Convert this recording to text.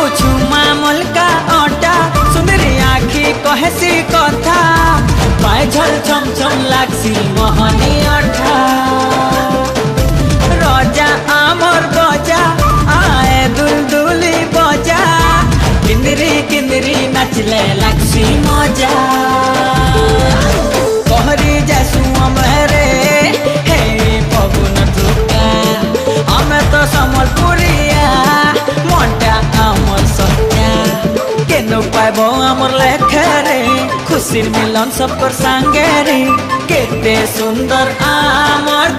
पूछू मामल का ओटा सुंदरी आखी कहेसी कथा पाए झल छम छम लागसी मोहनी अठा रजा आमर बजा आए दुलदुली बजा किंदरी किंदरी नाचले लागसी मजा कहरी जासु अमरे हे पवन धुका हमें तो समलपुरिया मोटा आमर सत्या केनो पाइबो आमर लेखरे खुशी मिलन सब पर संगे रे केते सुंदर आमर